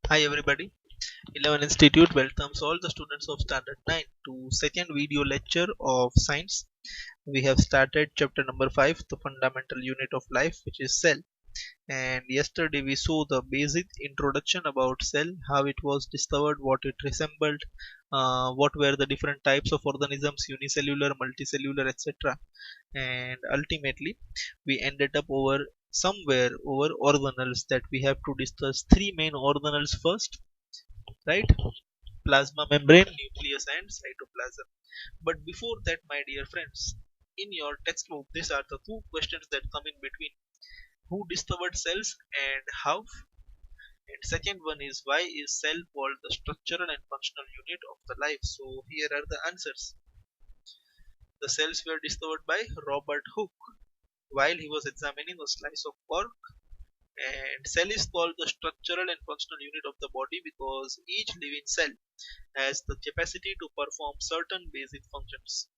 Hi everybody, 11 Institute welcomes all the students of Standard 9 to second video lecture of science. We have started chapter number 5, the fundamental unit of life, which is cell. And yesterday we saw the basic introduction about cell, how it was discovered, what it resembled, what were the different types of organisms, unicellular, multicellular, etc. And ultimately we ended up somewhere over organelles, that we have to discuss three main organelles first, right? Plasma membrane, nucleus, and cytoplasm. But before that, my dear friends, in your textbook these are the two questions that come in between: who discovered cells and how? And second one is, why is cell called the structural and functional unit of the life? So here are the answers. The cells were discovered by Robert Hooke while he was examining a slice of cork. And cell is called the structural and functional unit of the body because each living cell has the capacity to perform certain basic functions.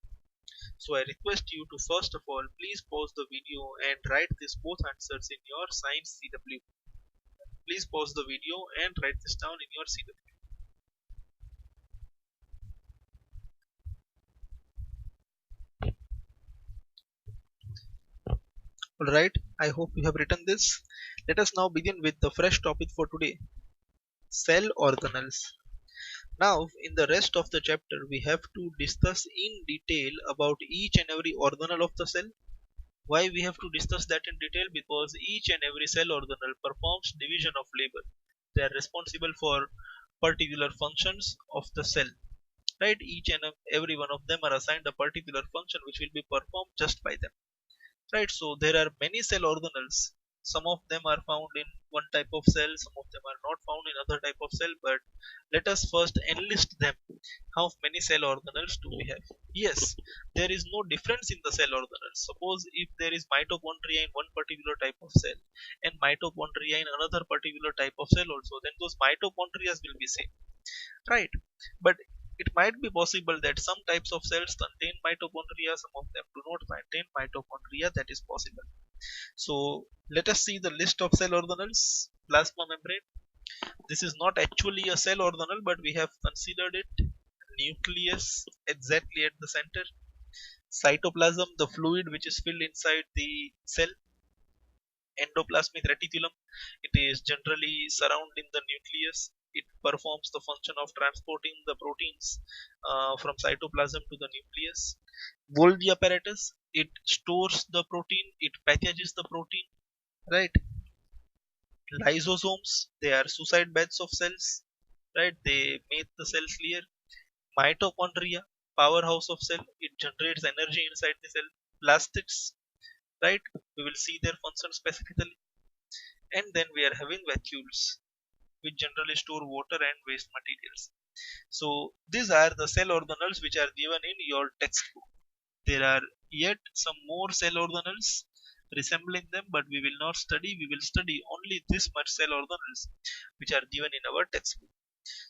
So I request you to first of all please pause the video and write these both answers in your science CW. Please pause the video and write this down in your CW. Alright, I hope you have written this. Let us now begin with the fresh topic for today: cell organelles. Now, in the rest of the chapter, we have to discuss in detail about each and every organelle of the cell. Why we have to discuss that in detail? Because each and every cell organelle performs division of labor. They are responsible for particular functions of the cell. Right? Each and every one of them are assigned a particular function which will be performed just by them. Right? So there are many cell organelles. Some of them are found in one type of cell, some of them are not found in other type of cell, but let us first enlist them. How many cell organelles do we have? Yes, there is no difference in the cell organelles. Suppose if there is mitochondria in one particular type of cell and mitochondria in another particular type of cell also, then those mitochondria will be same, right? But it might be possible that some types of cells contain mitochondria, some of them do not contain mitochondria. That is possible. So let us see the list of cell organelles. Plasma membrane, this is not actually a cell organelle, but we have considered it. Nucleus, exactly at the center. Cytoplasm, the fluid which is filled inside the cell. Endoplasmic reticulum, it is generally surrounding the nucleus. It performs the function of transporting the proteins from cytoplasm to the nucleus. Golgi apparatus, it stores the protein, it packages the protein, right? Lysosomes, they are suicide beds of cells, right? They make the cell clear. Mitochondria, powerhouse of cell, it generates energy inside the cell. Plastids, right? We will see their function specifically. And then we are having vacuoles, which generally store water and waste materials. So these are the cell organelles which are given in your textbook. There are yet some more cell organelles resembling them, but we will not study. We will study only this much cell organelles which are given in our textbook.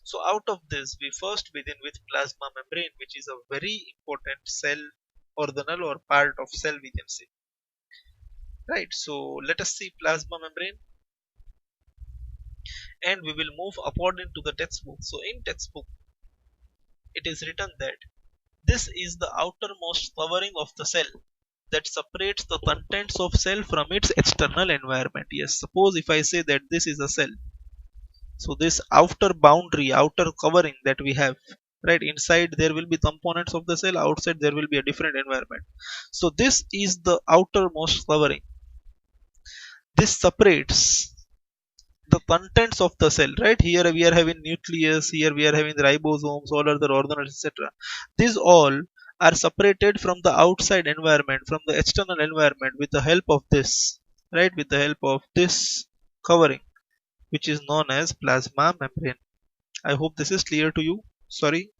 So out of this, we first begin with plasma membrane, which is a very important cell organelle or part of cell, we can say. Right. So let us see plasma membrane, and we will move upward into the textbook. So in textbook, it is written that this is the outermost covering of the cell that separates the contents of cell from its external environment. Yes, suppose if I say that this is a cell, so this outer boundary, outer covering that we have, right, inside there will be components of the cell, outside there will be a different environment. So this is the outermost covering. This separates the contents of the cell, right? Here we are having nucleus, here we are having the ribosomes, all other organelles, etc. These all are separated from the outside environment, from the external environment, with the help of this, right? With the help of this covering, which is known as plasma membrane. I hope this is clear to you. Sorry.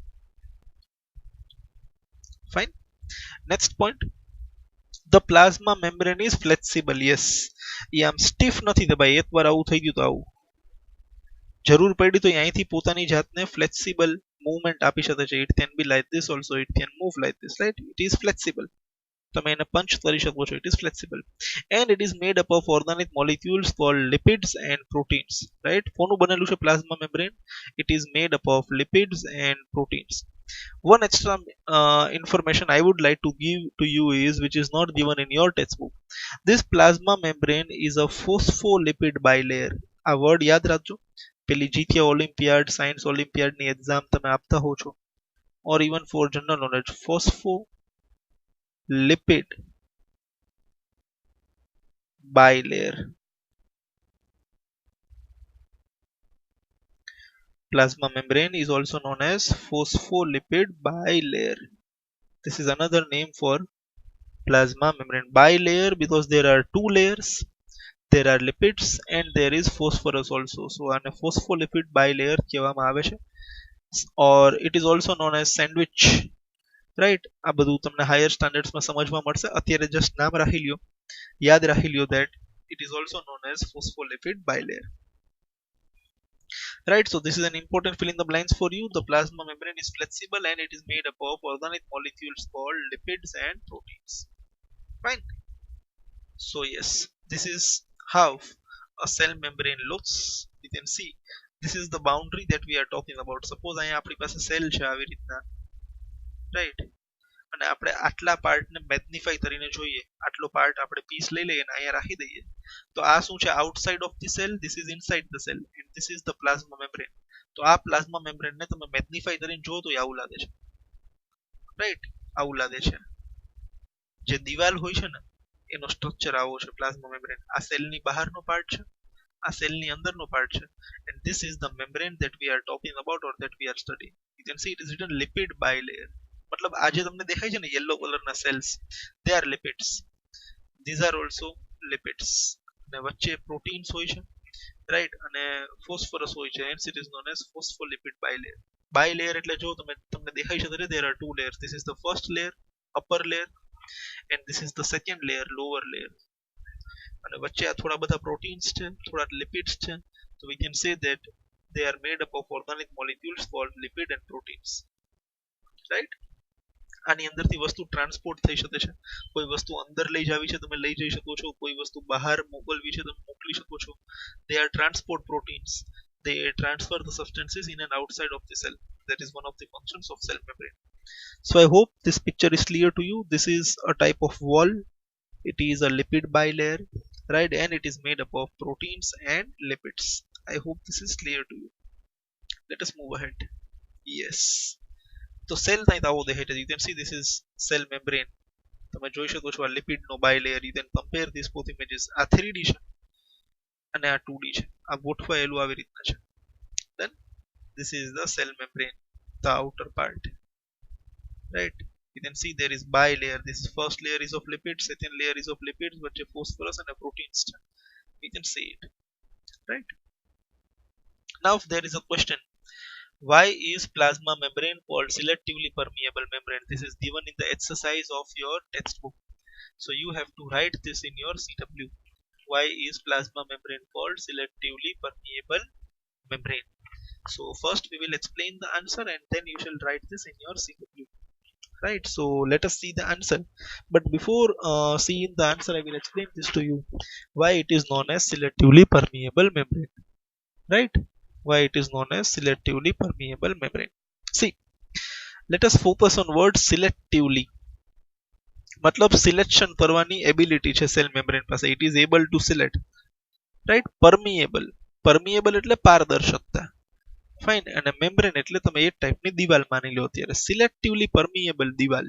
Fine. Next point. The plasma membrane is flexible. Yes. એ આમ stiff નથી તો ભાઈ એકવાર આવું થઈ ગયું તો આવું જરૂર પડી તો અહીંથી પોતાની જાતને ફ્લેક્સિબલ મૂવમેન્ટ આપી શકે છે. It can be like this also, it can move like this, right? It is flexible. તમે એને પંચ કરી શકો છો. It is flexible and it is made up of organic molecules called lipids and proteins, right? કોનું બનેલું છે plasma membrane? It is made up of lipids and proteins. One extra information I would like to give to you is, which is not given in your textbook, this plasma membrane is a phospholipid bilayer. આ word યાદ રાખજો. પેલી GK Olympiad, science Olympiad ની exam તમે આપતા હો છો, or even for general knowledge, phospholipid bilayer. Plasma membrane is also known as phospholipid bilayer. This is another name for plasma membrane. Bilayer because there are two layers. There are lipids and there is phosphorus also. So આને phospholipid bilayer કહેવામાં આવે છે. Or it is also known as sandwich. Right? આ બધું તમને higher standards માં સમજવા મળશે. અત્યારે જસ્ટ નામ રાખી લ્યો, યાદ રાખી લ્યો that it is also known as phospholipid bilayer. Right, so this is an important fill in the blanks for you. The plasma membrane is flexible and it is made up of organic molecules called lipids and proteins. Fine. So yes, this is how a cell membrane looks. You can see this is the boundary that we are talking about. Suppose અહીંયા આપણી પાસે cell છે આવી રીતના, right? અને આપણે આટલા પાર્ટને મેગ્નિફાઈ કરીને જોઈએ, આટલો પાર્ટ આપણે પીસ લઈ લઈએ અને અહીંયા રાખી દઈએ, તો આ શું છે? Outside of the cell, this is inside the cell and this is the plasma membrane. તો આ પ્લાઝ્મા મેમ્બ્રેનને તમે મેગ્નિફાઈ કરીને જુઓ તો આવું લાગે છે, રાઈટ? આવું લાગે છે. જે દિવાલ હોય છે ને એનો સ્ટ્રક્ચર આવો છે પ્લાઝ્મા મેમ્બ્રેન. આ સેલની બહારનો પાર્ટ છે, આ સેલની અંદરનો પાર્ટ છે, and this is the membrane that we are talking about or that we are studying. You can see it is written lipid bilayer. મતલબ આ જે તમને દેખાય છે ને યલો કલરના cells, they are lipids. These are also lipids. અને વચ્ચે પ્રોટીન્સ હોય છે, રાઈટ? અને ફોસ્ફરસ હોય છે, hence it is known as phospholipid bilayer. Bilayer એટલે જો તમને દેખાય છે ત્યારે there are two layers. This is the first layer, upper layer, and this is the second layer, lower layer. અને વચ્ચે આ થોડા બધા પ્રોટીન્સ છે, થોડા લિપિડ્સ છે. So we can say that they are made up of organic molecules called lipid and proteins, right? આની અંદરથી વસ્તુ ટ્રાન્સપોર્ટ થઈ શકે છે. કોઈ વસ્તુ અંદર લઈ જાવી છે તમે લઈ જઈ શકો છો, કોઈ વસ્તુ બહાર મોકલવી છે તમે મોકલી શકો છો. They are transport proteins. They transfer the substances in and outside of the cell. That is one of the functions of cell membrane. So I hope this picture is clear to you. This is a type of wall. It is a lipid bilayer, right? And it is made up of proteins and lipids. I hope this is clear to you. Let us move ahead. Yes. તો cell થાય તો આવો દેખાય છે. You can see this is cell membrane. તમે જોઈ શકો છો આ લિપિડ નો bilayer. You can compare these both images. આ 3D છે અને આ 2D છે. આ ગોઠવાયેલું આવી રીતના છે. Then this is the cell membrane, the outer part, right? You can see there is bilayer. This first layer is of lipids, second layer is of lipids, વચ્ચે phosphorus and proteins છે. You can see it, right? Now if there is a question, why is plasma membrane called selectively permeable membrane? This is given in the exercise of your textbook. So you have to write this in your CW. Why is plasma membrane called selectively permeable membrane? So first we will explain the answer and then you shall write this in your CW. Right, so let us see the answer. But before seeing the answer, I will explain this to you. Why it is known as selectively permeable membrane. Right? Why it is known as selectively permeable membrane. See, let us focus on word selectively. मतलब selection करवानी ability છે cell membrane પાસે. It is able to select. Right? Permeable. Permeable એટલે પારદર્શકતા. Fine. અને membrane એટલે તમે એક ટાઈપની દિવાલ માની લો અત્યારે. સિલેક્ટિવલી પરમિએબલ દિવાલ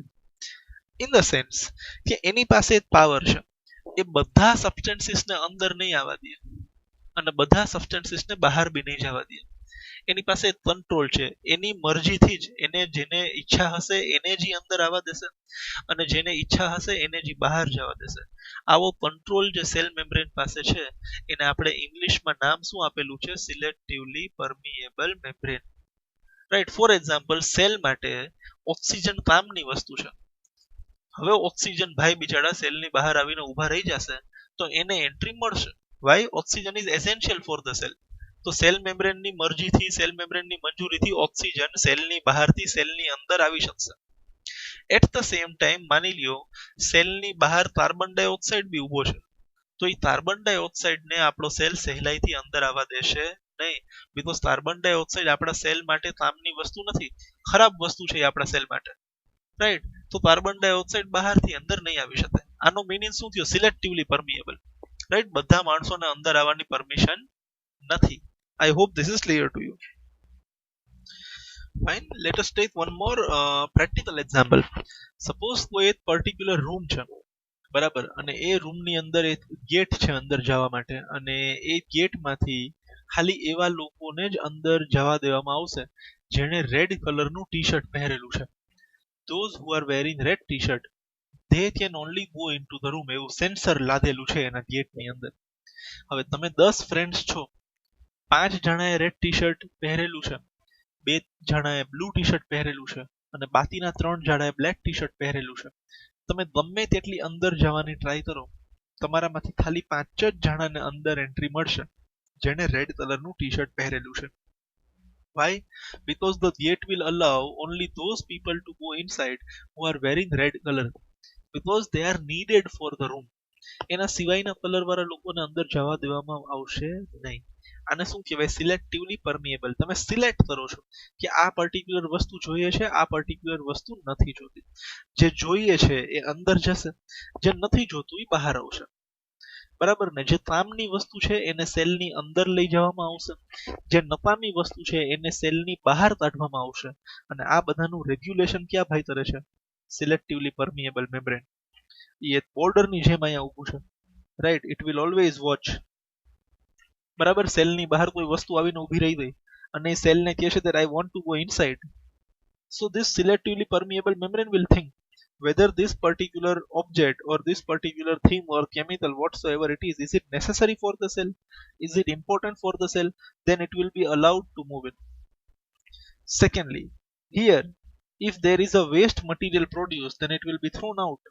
ઇન ધ સેન્સ કે એની પાસે એક પાવર છે, એ બધા સબસ્ટન્સીસને અંદર નહીં આવવા દે અને બધા સબસ્ટન્સીસને બહાર બી નહીં જવા દે. એની પાસે કંટ્રોલ છે, એની મરજીથી જ એને જેને ઈચ્છા હશે એને જ અંદર આવવા દેશે અને જેને ઈચ્છા હશે એને જ બહાર જવા દેશે. આવો કંટ્રોલ જે સેલ મેમ્બ્રેન પાસે છે એને આપણે ઇંગ્લિશમાં નામ શું આપેલું છે? Selectively permeable membrane. Right? For example, cell માટે ઓક્સિજન કામની વસ્તુ છે. હવે ઓક્સિજન ભાઈ બિચારા સેલની બહાર આવીને ઊભા રહી જશે તો એને એન્ટ્રી મળશે. Why? Oxygen is essential for the cell. તો સેલ મેમ્બ્રેનની મરજીથી, સેલ મેમ્બ્રેનની મંજૂરીથી ઓક્સિજન સેલની બહારથી સેલની અંદર આવી શકશે. એટ ધ સેમ ટાઈમ માની લ્યો સેલની બહાર કાર્બન ડાયોક્સાઇડ બી ઉભો છે, તો એ કાર્બન ડાયોક્સાઇડ ને આપણો સેલ સહેલાઈથી અંદર આવવા દેશે નહીં, બીકોઝ કાર્બન ડાયોક્સાઇડ આપણા સેલ માટે કામની વસ્તુ નથી, ખરાબ વસ્તુ છે એ આપણા સેલ માટે, રાઈટ? તો કાર્બન ડાયોક્સાઇડ બહારથી અંદર નહીં આવી શકે. આનો મીનિંગ શું થયો? Selectively permeable, right? બધા માણસોને અંદર આવવાની પરમિશન નથી. I hope this is clear to you. Fine, let us take one more practical example. Suppose કોઈ એક પર્ટિક્યુલર રૂમ છે, બરાબર, અને એ રૂમની અંદર એક ગેટ છે અંદર જવા માટે, અને એ ગેટમાંથી ખાલી એવા લોકોને જ અંદર જવા દેવામાં આવશે જેણે રેડ કલરનું ટી શર્ટ પહેરેલું છે. those who are wearing red t-shirt, they can only go into the room, એવું સેન્સર લાદેલું છે એના ગેટની અંદર. હવે તમે 10 ફ્રેન્ડ્સ છો, 5 જણાએ રેડ ટી શર્ટ પહેરેલું છે, 2 જણાએ બ્લુ ટી શર્ટ પહેરેલું છે, અને બાકીના 3 જણાએ બ્લેક ટી શર્ટ પહેરેલું છે. તમે ગમે તેટલી અંદર જવાની ટ્રાય કરો, તમારામાંથી ખાલી 5 જ જણાને અંદર એન્ટ્રી મળશે જેણે રેડ કલરનું ટી શર્ટ પહેરેલું છે. Why? Because the gate will allow only those people to go inside who are wearing red color, because they are needed for the room. એના સિવાયના કલર વાળા લોકોને અંદર જવા દેવામાં આવશે નહીં. આને શું કહેવાય? સિલેક્ટિવલી પરમિએબલ. તમે સિલેક્ટ કરો છો કે આ પર્ટિક્યુલર વસ્તુ જોઈએ છે, આ પર્ટિક્યુલર વસ્તુ નથી જોતી. જે જોઈએ છે એ અંદર જશે, જે નથી જોતું એ બહાર આવશે, બરાબર ને? જે કામની વસ્તુ છે એને સેલની અંદર લઈ જવામાં આવશે, જે નકામી વસ્તુ છે એને સેલની બહાર કાઢવામાં આવશે. અને આ બધાનું રેગ્યુલેશન ક્યાં ભાઈ કરે છે? Selectively permeable membrane. એ બોર્ડરની જેમ અહીંયા ઊભું છે, right? It will always watch, બરાબર? સેલની બહાર કોઈ વસ્તુ આવીને ઊભી રહી ગઈ અને સેલને કહે છે that I want to go inside. So this selectively permeable membrane will think whether this particular object or this particular thing or chemical whatsoever it is it necessary for the cell, is it important for the cell, then it will be allowed to move in. Secondly, here if there is a waste material produced, then it will be thrown out,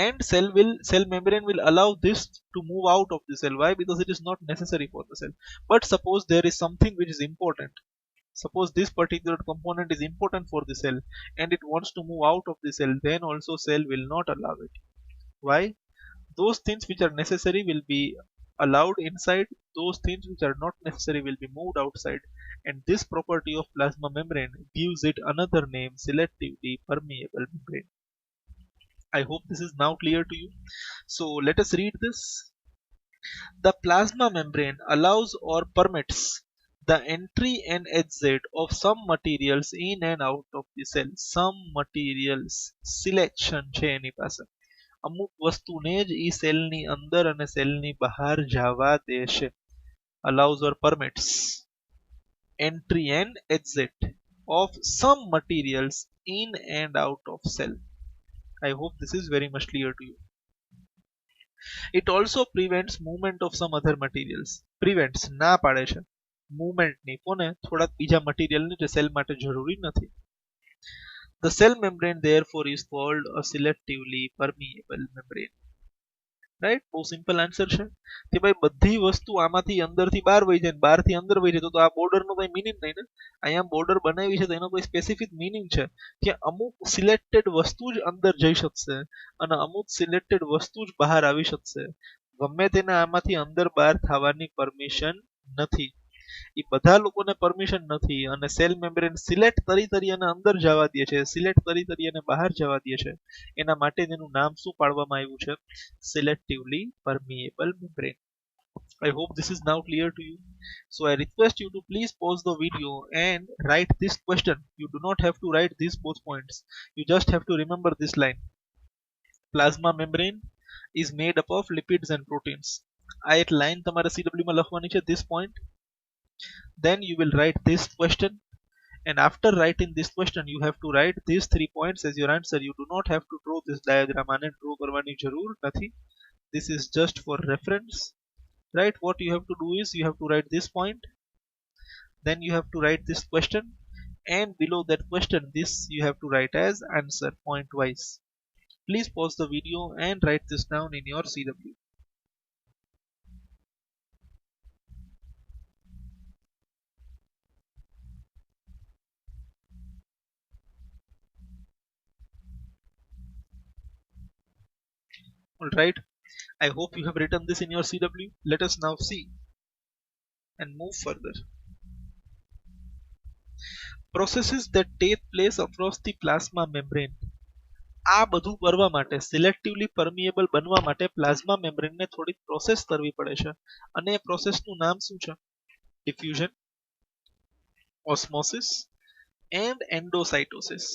and cell membrane will allow this to move out of the cell. Why? Because it is not necessary for the cell. But suppose there is something which is important, suppose this particular component is important for the cell and it wants to move out of the cell, then also cell will not allow it. Why? Those things which are necessary will be allowed inside, those things which are not necessary will be moved outside, and this property of plasma membrane gives it another name, selectively permeable membrane. I hope this is now clear to you. So let us read this. The plasma membrane allows or permits the entry and exit of some materials in and out of the cell. Some materials selection છે એની પાસે, અમુક વસ્તુને જ ઈ સેલની અંદર અને સેલની બહાર જવા દેશે. allows or permits entry and exit of some materials in and out of cell. I hope this is very much clear to you. It also prevents movement of some other materials. Prevents ના પાડે છે movement ની, કોને? થોડાક બીજા material ને જે cell માટે જરૂરી નથી. The cell membrane therefore is called a selectively permeable membrane. Right? બહુ સિમ્પલ આન્સર છે કે ભાઈ બધી વસ્તુ આમાંથી અંદરથી બહાર વહી જાય, બહારથી અંદર વહી જાય, તો આ બોર્ડરનો કોઈ મીનિંગ નહીં ને. અહીંયા બોર્ડર બનાવી છે તો એનો કોઈ સ્પેસિફિક મીનિંગ છે કે અમુક સિલેક્ટેડ વસ્તુ જ અંદર જઈ શકશે અને અમુક સિલેક્ટેડ વસ્તુ જ બહાર આવી શકશે. ગમે તેને આમાંથી અંદર બહાર થવાની પરમિશન નથી. એ બધા લોકોને પરમિશન નથી, અને સેલ મેમ્બ્રેન સિલેક્ટ કરી અને અંદર જવા દે છે, સિલેક્ટ કરી અને બહાર જવા દે છે. એના માટે તેનું નામ શું પાડવામાં આવ્યું છે? selectively permeable membrane. I hope this is now clear to you. So I request you to please pause the video and write this question. You do not have to write these both points. You just have to remember this line. Plasma membrane is made up of lipids and proteins. આ એક line તમારે CW માં લખવાની છે, this point. Then you will write this question, and after writing this question you have to write these 3 points as your answer. You do not have to draw this diagram. આને draw કરવાની જરૂર નથી. This is just for reference, right? What you have to do is you have to write this point, then you have to write this question, and below that question this you have to write as answer point wise. Please pause the video and write this down in your CW. Alright, I hope you have written this in your CW. Let us now see and move further. Processes that take place across the plasma membrane. આ બધું કરવા માટે સિલેક્ટિવલી પરમિએબલ બનવા માટે plasma મેમ્બ્રેનને થોડી process કરવી પડે છે અને એ પ્રોસેસનું નામ શું છે? Diffusion, osmosis and endocytosis.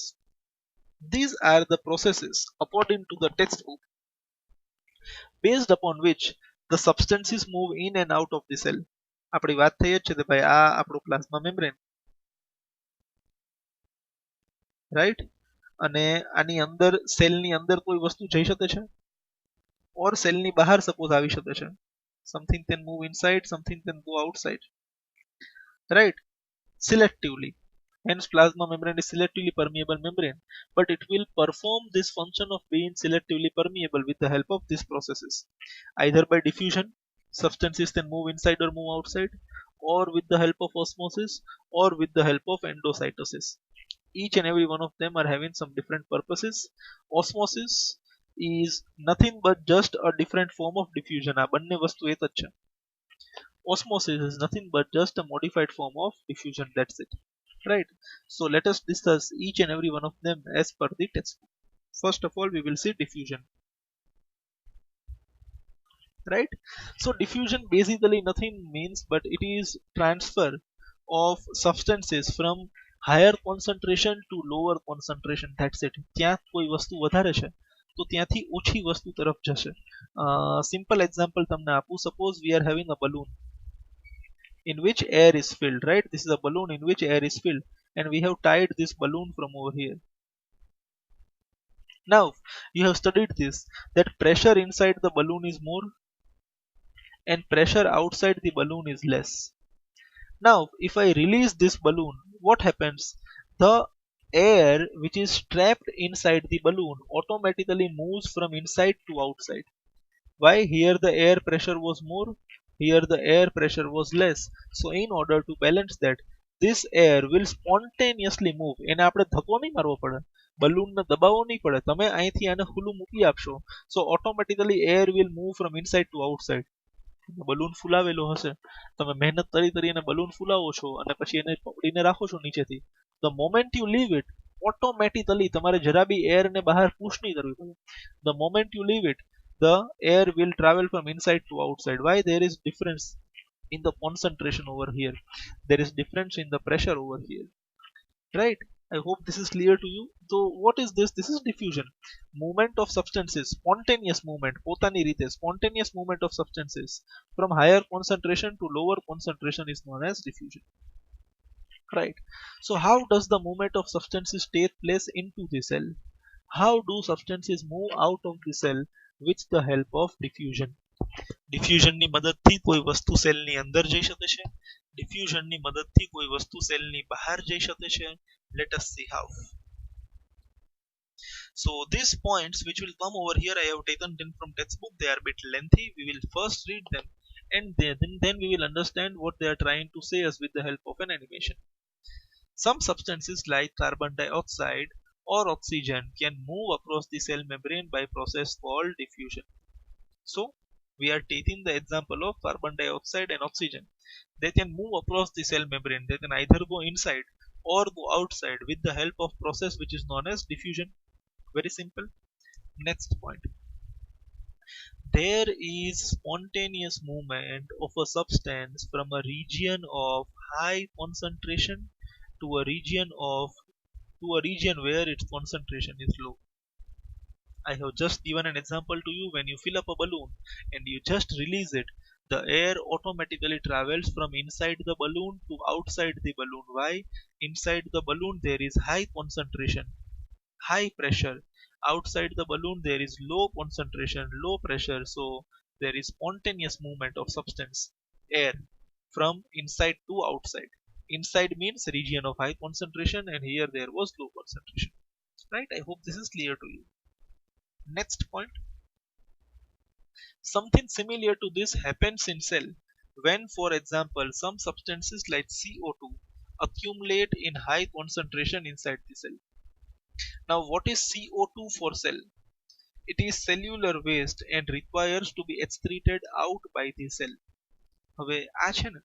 These are the processes according to the textbook based upon which the substances move in and out of the cell. આપણી વાત થઈ જ છે કે ભાઈ આ આપણું પ્લાઝ્મા મેમ્બ્રેન, રાઈટ, અને આની અંદર સેલની અંદર કોઈ વસ્તુ જઈ શકે છે ઓર સેલની બહાર સપોઝ આવી શકે છે. Something can move inside, something can go outside, right? Selectively. Hence, plasma membrane is selectively permeable membrane, but it will perform this function of being selectively permeable with the help of these processes, either by diffusion, substances can move inside or move outside, or with the help of osmosis, or with the help of endocytosis. Each and every one of them are having some different purposes. Osmosis is nothing but just a different form of diffusion. આ બંને વસ્તુ એક જ છે. Osmosis is nothing but just a modified form of diffusion. That's it. Right. So let us discuss each and every one of them as per the textbook. First of all, we will see diffusion. Right. So diffusion basically nothing means but it is transfer of substances from higher concentration to lower concentration. That's it. ત્યાં કોઈ વસ્તુ વધારે છે તો ત્યાંથી ઓછી વસ્તુ તરફ જશે. Simple example તમને આપું. Suppose we are having a balloon in which air is filled, right? This is a balloon in which air is filled, and we have tied this balloon from over here. Now you have studied this, that pressure inside the balloon is more and pressure outside the balloon is less. Now if I release this balloon, what happens? The air which is trapped inside the balloon automatically moves from inside to outside. Why? Here the air pressure was more, here the air pressure was less. So in order to balance that, this air will spontaneously move. એને આપણે ધક્કો નહીં મારવો પડે, બલૂનને દબાવવો નહીં પડે, તમે અહીંથી આને ખુલ્લું મૂકી આપશો, so automatically air will move from inside to outside. Balloon ફૂલાવેલો હશે, તમે મહેનત કરી અને બલૂન ફૂલાવો છો અને પછી એને પકડીને રાખો છો નીચેથી. The moment you leave it, automatically તમારે જરા બી air ને બહાર push નહીં કરવી પડે. The moment you leave it, the air will travel from inside to outside. Why? There is difference in the concentration over here, there is difference in the pressure over here, right? I hope this is clear to you. So what is this? This is diffusion, movement of substances, spontaneous movement, પોતાની રીતે spontaneous movement of substances from higher concentration to lower concentration is known as diffusion, right? So how does the movement of substances take place into the cell? How do substances move out of the cell with the help of diffusion? Diffusion ની મદદથી કોઈ વસ્તુ સેલની અંદર જઈ શકે છે, diffusion ની મદદથી કોઈ વસ્તુ સેલની બહાર જઈ શકે છે. Let us see how. So these points which will come over here, I have taken them from textbook. They are a bit lengthy. We will first read them and then we will understand what they are trying to say us with the help of an animation. Some substances like carbon dioxide or oxygen can move across the cell membrane by process called diffusion. So we are taking the example of carbon dioxide and oxygen. They can move across the cell membrane. They can either go inside or go outside with the help of process which is known as diffusion. Very simple. Next point. There is spontaneous movement of a substance from a region of high concentration to a region where its concentration is low. I have just given an example to you. When you fill up a balloon and you just release it, the air automatically travels from inside the balloon to outside the balloon. Why? Inside the balloon there is high concentration, high pressure. Outside the balloon there is low concentration, low pressure. So there is spontaneous movement of substance, air, from inside to outside. Inside means region of high concentration and here there was low concentration. Right? I hope this is clear to you. Next point. Something similar to this happens in cell when, for example, some substances like CO2 accumulate in high concentration inside the cell. Now what is CO2 for cell? It is cellular waste and requires to be excreted out by the cell. હવે આ છે ને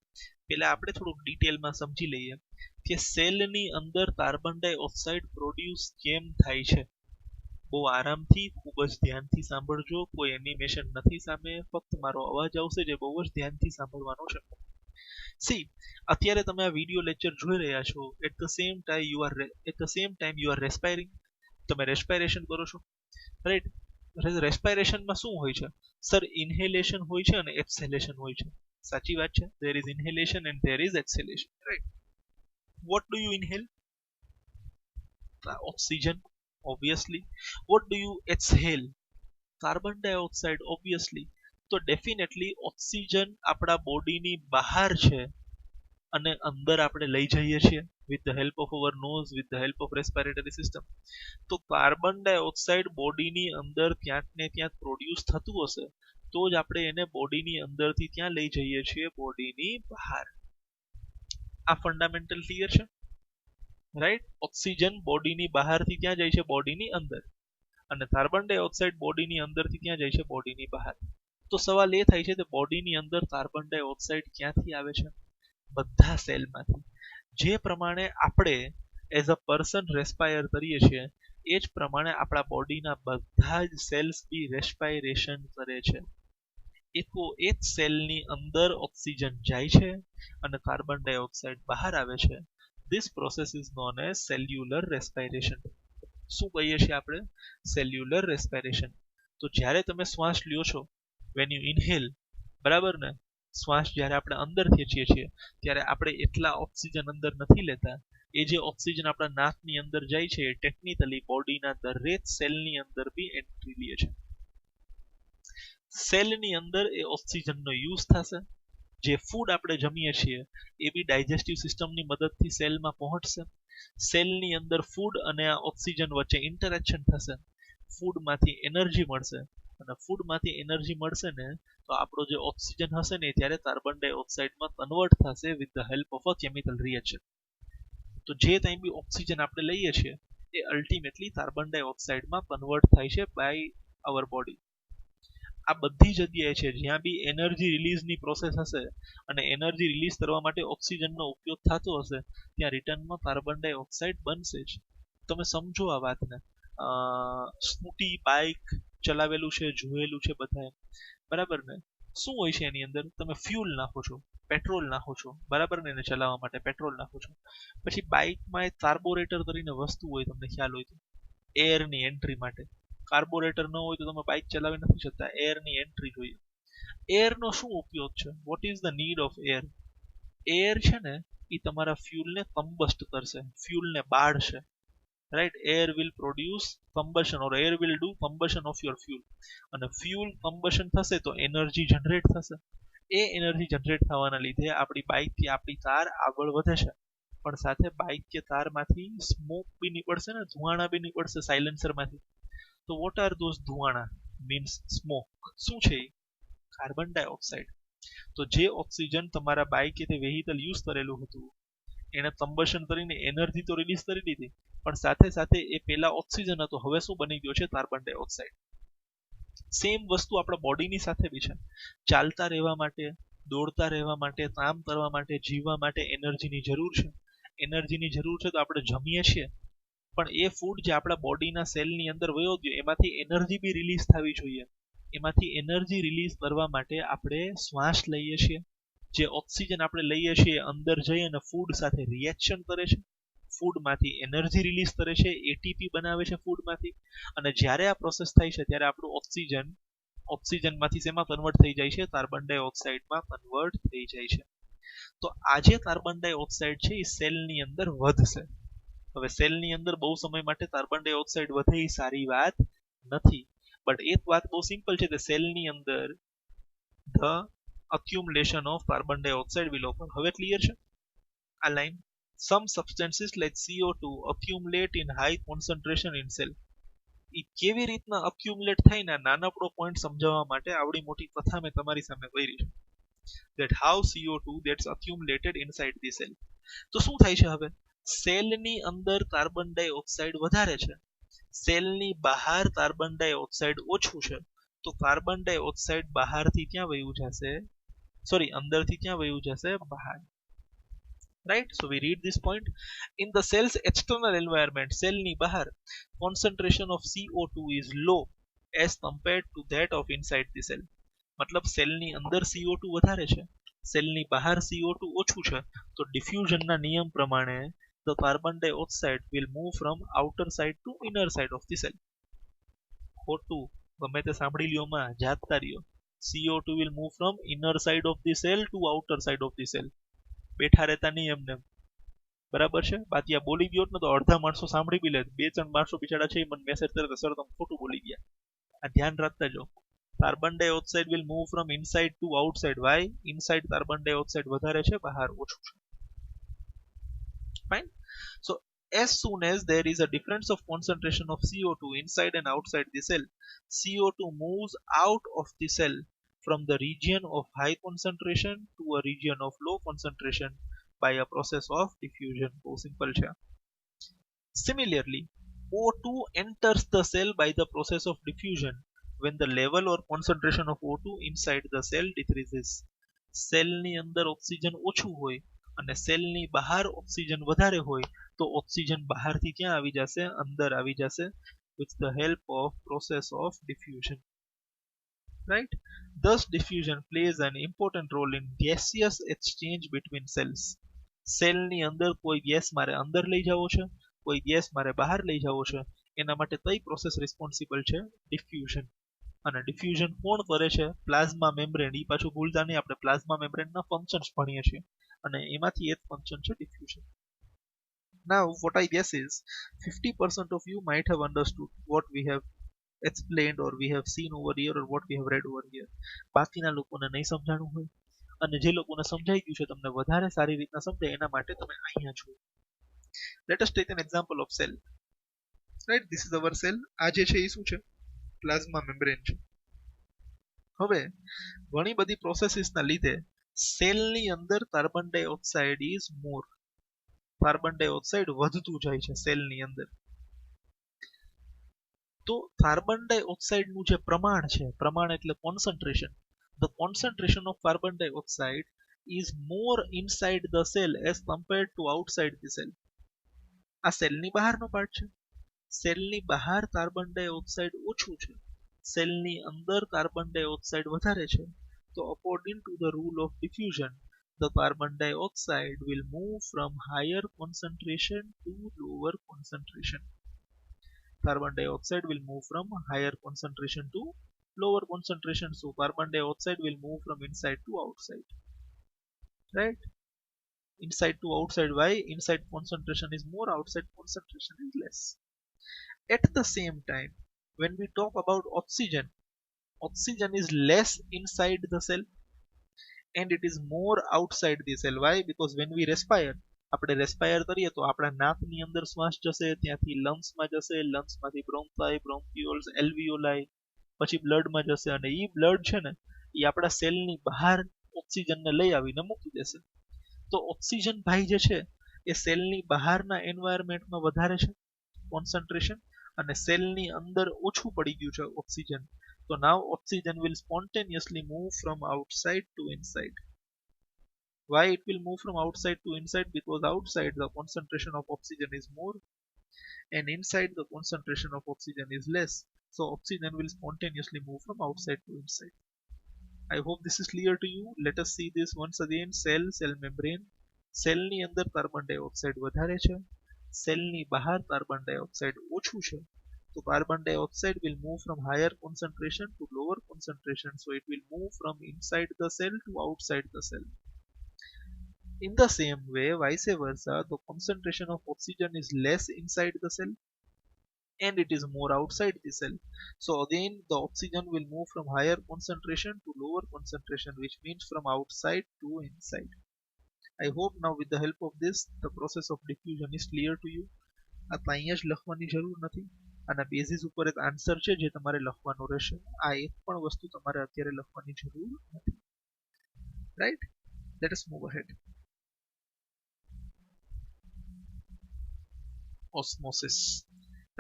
પેલા આપણે થોડુંક ડિટેલમાં સમજી લઈએ કે સેલની અંદર કાર્બન ડાયોક્સાઇડ પ્રોડ્યુસ કેમ થાય છે. બહુ આરામથી ખૂબ જ ધ્યાનથી સાંભળજો, કોઈ એનિમેશન નથી સામે, ફક્ત મારો અવાજ આવશે જે બહુ જ ધ્યાનથી સાંભળવાનો છે. સી, અત્યારે તમે આ વિડિયો લેક્ચર જોઈ રહ્યા છો, at the same time you are respiring, તમે રેસ્પાયરેશન કરો છો, રાઈટ. રેસ્પાયરેશનમાં શું હોય છે સર? ઇન્હેલેશન હોય છે અને એક્સહેલેશન હોય છે. સાચી વાત છે. there is inhalation and there is exhalation, right? What do you inhale? Oxygen, obviously. What do you exhale? Carbon dioxide, obviously. તો ડેફિનેટલી ઓક્સિજન આપણા બોડીની બહાર છે અને અંદર આપણે લઈ જઈએ છીએ with the help of our nose, with the help of respiratory system. તો કાર્બન ડાયોક્સાઇડ બોડીની અંદર ક્યાંક ને ક્યાંક પ્રોડ્યુસ થતું હશે તો જ આપણે એને બોડીની અંદરથી ત્યાં લઈ જઈએ છીએ બોડીની બહાર. આ ફંડામેન્ટલ ક્લિયર છે, રાઈટ? ઓક્સિજન બોડીની બહારથી ક્યાં જાય છે? બોડીની અંદર. અને કાર્બન ડાયોક્સાઇડ બોડીની અંદરથી ક્યાં જાય છે? બોડીની બહાર. તો સવાલ એ થાય છે કે બોડીની અંદર કાર્બન ડાયોક્સાઇડ ક્યાંથી આવે છે? બધા સેલમાંથી. જે પ્રમાણે આપણે એઝ અ પર્સન રેસ્પાયર કરીએ છીએ એ જ પ્રમાણે આપણા બોડીના બધા જ સેલ્સ બી રેસ્પાયરેશન કરે છે. એક સેલની અંદર ઓક્સિજન જાય છે અને કાર્બન ડાયોક્સાઇડ બહાર આવે છે. This process is known as cellular respiration. શું કહીએ છીએ આપણે? Cellular respiration. તો જ્યારે તમે શ્વાસ લ્યો છો, વેન યુ ઇનહેલ, બરાબર ને, શ્વાસ જ્યારે આપણે અંદર ખેંચીએ છીએ ત્યારે આપણે એટલા ઓક્સિજન અંદર નથી લેતા. એ જે ઓક્સિજન આપણા નાકની અંદર જાય છે એ ટેકનિકલી બોડીના દરેક સેલની અંદર બી એન્ટ્રી લે છે. સેલની અંદર એ ઓક્સિજનનો યુઝ થશે. જે ફૂડ આપણે જમીએ છીએ એ બી ડાયજેસ્ટિવ સિસ્ટમની મદદથી સેલમાં પહોંચશે. સેલની અંદર ફૂડ અને આ ઓક્સિજન વચ્ચે ઇન્ટરેક્શન થશે. ફૂડમાંથી એનર્જી મળશે અને ફૂડમાંથી એનર્જી મળશે ને તો આપણો જે ઓક્સિજન હશે ને ત્યારે કાર્બન ડાયોક્સાઇડમાં કન્વર્ટ થશે with the help of a chemical reaction. તો જે કંઈ બી ઓક્સિજન આપણે લઈએ છીએ એ અલ્ટિમેટલી કાર્બન ડાયોક્સાઇડમાં કન્વર્ટ થાય છે બાય અવર બોડી. આ બધી જગ્યાએ છે જ્યાં બી એનર્જી રિલીઝની પ્રોસેસ હશે અને એનર્જી રિલીઝ કરવા માટે ઓક્સિજનનો ઉપયોગ થતો હશે ત્યાં રિટર્નમાં કાર્બન ડાયોક્સાઇડ બનશે જ. તમે સમજો આ વાતને. સ્કૂટી, બાઇક ચલાવેલું છે, જોયેલું છે બધાએ, બરાબર ને? શું હોય છે એની અંદર? તમે ફ્યુલ નાખો છો, પેટ્રોલ નાખો છો, બરાબર ને? એને ચલાવવા માટે પેટ્રોલ નાખો છો. પછી બાઇકમાં એક કાર્બોરેટર કરીને વસ્તુ હોય, તમને ખ્યાલ હોય તો, એરની એન્ટ્રી માટે. કાર્બોરેટર ન હોય તો તમે બાઇક ચલાવી નથી શકતા, એરની એન્ટ્રી જોઈએ. એરનો શું ઉપયોગ છે? What is the need of air? Air છે ને એ તમારા ફ્યુલને કમ્બસ્ટ કરશે, ફ્યુલને બાળશે, right? Air will produce combustion or air will do combustion of your fuel. અને ફ્યુલ કમ્બશન થશે તો એનર્જી જનરેટ થશે. એ એનર્જી જનરેટ થવાના લીધે આપણી બાઇકથી આપણી કાર આગળ વધે છે. પણ સાથે બાઇક કે કારમાંથી સ્મોક બી નીકળશે ને, ધુમાડા બી નીકળશે સાયલેન્સરમાંથી. તો વોટ આર ધોઝ ધુમાડા? Means smoke. શું છે? Carbon dioxide. તો જે ઓક્સિજન તમારા બાઇક કે તે વેહિકલ યુઝ કરેલું હતું એને કમ્બશન કરીને એનર્જી તો રિલીઝ કરી દીધી પણ સાથે સાથે એ પેલા ઓક્સિજન હતો હવે શું બની ગયો છે? Carbon dioxide. સેમ વસ્તુ આપણા બોડીની સાથે બી છે. ચાલતા રહેવા માટે, દોડતા રહેવા માટે, કામ કરવા માટે, જીવવા માટે એનર્જીની જરૂર છે. એનર્જીની જરૂર છે તો આપણે જમીએ છીએ પણ એ ફૂડ જે આપણા બોડીના સેલની અંદર વયો ગયો એમાંથી એનર્જી બી રિલીઝ થવી જોઈએ. એમાંથી એનર્જી રિલીઝ કરવા માટે આપણે શ્વાસ લઈએ છીએ. જે ઓક્સિજન આપણે લઈએ છીએ અંદર જઈ અને ફૂડ સાથે રિએક્શન કરે છે, ફૂડમાંથી એનર્જી રિલીઝ કરે છે, એટીપી બનાવે છે ફૂડમાંથી. અને જ્યારે આ પ્રોસેસ થાય છે ત્યારે આપણું ઓક્સિજનમાંથી શેમાં કન્વર્ટ થઈ જાય છે? કાર્બન ડાયોક્સાઇડમાં કન્વર્ટ થઈ જાય છે. તો આજે કાર્બન ડાયોક્સાઇડ છે એ સેલની અંદર વધશે. હવે સેલની અંદર બહુ સમય માટે કાર્બન ડાયોક્સાઇડ વધે એ સારી વાત નથી. બટ એક વાત બહુ સિમ્પલ છે કે સેલની અંદર the accumulation of carbon dioxide will occur. હવે ક્લિયર છે આ line? some substances like CO2 accumulate in high concentration in cell. એ કેવી રીતના accumulate થાય ને નાનકડો પોઈન્ટ સમજાવવા માટે આવડી મોટી કથા મેં તમારી સામે કરી છે. that how CO2 gets accumulated inside the cell. તો શું થાય છે હવે? સેલની અંદર કાર્બન ડાયોક્સાઇડ વધારે છે સેલની બહાર કાર્બન ડાયોક્સાઇડ ઓછું છે તો કાર્બન ડાયોક્સાઇડ બહારથી ક્યાં વયું જશે, સોરી અંદરથી ક્યાં વયું જશે, બહાર. Right, so we read this point. In the cell's external environment, cell ની બહાર concentration of CO2 is low as compared to that of inside the cell. મતલબ સેલની અંદર CO2 વધારે છે, સેલની બહાર CO2 ઓછું છે, તો ડિફ્યુઝનના નિયમ પ્રમાણે the carbon dioxide will move from outer side to inner side of the cell. ખોટું, ગમે તે સાંભળી લ્યો માં, જાગતા રહ્યો. CO2 will move from inner side of the cell to outer side of the cell. બેઠા રહેતા નહીં એમને, બરાબર છે. બાકી આ બોલી ગયો ને તો અડધા માણસો સાંભળી બી લે, બે ત્રણ માણસો બિચારા છે મને મેસેજ કરે સર તમે ખોટું બોલી ગયા. આ ધ્યાન રાખતા જો. Carbon dioxide will move from inside to outside. Why? Inside carbon dioxide વધારે છે, બહાર ઓછું છે. Fine. So as soon as there is a difference of concentration of CO2 inside and outside the cell, CO2 moves out of the cell from the region of high concentration to a region of low concentration by a process of diffusion. બહુ simple છે. Similarly, O2 enters the cell by the process of diffusion when the level or concentration of O2 inside the cell decreases. સેલની અંદર oxygen ઓછું હોય અને સેલની બહાર oxygen વધારે હોય તો ઓક્સિજન બહારથી ક્યાં આવી જશે, અંદર આવી જશે, with the help of process of diffusion. Right? Thus diffusion plays an important role in gaseous exchange between cells. સેલની અંદર કોઈ ગેસ મારે અંદર લઈ જવો છે, કોઈ ગેસ મારે બહાર લઈ જવો છે, એના માટે કઈ પ્રોસેસ રિસ્પોન્સિબલ છે, ડિફ્યુઝન. અને ડિફ્યુઝન કોણ કરે છે, પ્લાઝ્મા મેમ્બ્રેન. એ પાછું ભૂલતા નહીં, આપણે પ્લાઝ્મા મેમ્બ્રેનના ફંક્શન્સ ભણીએ છીએ અને એમાંથી એક ફંક્શન છે diffusion. Now what I guess is 50% of you might have understood what we have explained or we have seen over here or what we have read over here. બાકીના લોકોને નહીં સમજાણું હોય અને જે લોકોને સમજાઈ ગયું છે તમને વધારે સારી રીતના સમજાય એના માટે તમે અહીંયા છો. Let us take an example of cell. Right, this is our cell. આ જે છે એ શું છે, પ્લાઝ્મા મેમ્બ્રેન છે. હવે ઘણી બધી પ્રોસેસીસના લીધે સેલની અંદર carbon dioxide is more, carbon dioxide વધતું જાય છે સેલની અંદર. તો કાર્બન ડાયોક્સાઇડનું જે પ્રમાણ છે, પ્રમાણ એટલે concentration, the concentration of carbon dioxide is more inside the cell as compared to outside the cell. આ સેલની બહારનો પાર્ટ છે. સેલની બહાર કાર્બન ડાયોક્સાઇડ ઓછું છે, સેલની અંદર કાર્બન ડાયોક્સાઇડ વધારે છે. તો according to the rule of diffusion, the carbon dioxide will move from higher concentration to lower concentration. Carbon dioxide will move from higher concentration to lower concentration. So carbon dioxide will move from inside to outside. Right? Inside to outside. Why? Inside concentration is more, outside concentration is less. At the same time, when we talk about oxygen, oxygen is less inside the cell and it is more outside the cell. Why? Because when we respire, આપણે રેસ્પાયર કરીએ તો આપણા નાકની અંદર શ્વાસ જશે, ત્યાંથી લંગ્સમાં જશે, લંગ્સમાંથી bronchi, બ્રોન્ક્યુલ્સ, એલ્વિયોલાઈ, પછી બ્લડમાં જશે અને એ બ્લડ છે ને એ આપણા સેલની બહાર ઓક્સિજનને લઈ આવીને મૂકી દેશે. તો ઓક્સિજન ભાઈ જે છે એ સેલની બહારના એન્વાયરમેન્ટમાં વધારે છે કોન્સન્ટ્રેશન અને સેલની અંદર ઓછું પડી ગયું છે ઓક્સિજન. તો now oxygen will spontaneously move from outside to inside. Why it will move from outside to inside? Because outside the concentration of oxygen is more and inside the concentration of oxygen is less. So oxygen will spontaneously move from outside to inside. I hope this is clear to you. Let us see this once again. Cell, cell membrane. સેલની અંદર carbon dioxide વધારે છે, સેલની બહાર carbon dioxide ઓછું છે. તો carbon dioxide will move from higher concentration to lower concentration. So it will move from inside the cell to outside the cell. In the same way, vice versa, the concentration of oxygen is less inside the cell and it is more outside the cell. So again, the oxygen will move from higher concentration to lower concentration, which means from outside to inside. I hope now with the help of this, the process of diffusion is clear to you. આ અહીંયા જ લખવાની જરૂર નથી. આના basis ઉપર એક answer છે જે તમારે લખવાનો રહેશે. આ એક પણ વસ્તુ તમારે અત્યારે લખવાની જરૂર નથી. Right? Let us move ahead. Osmosis.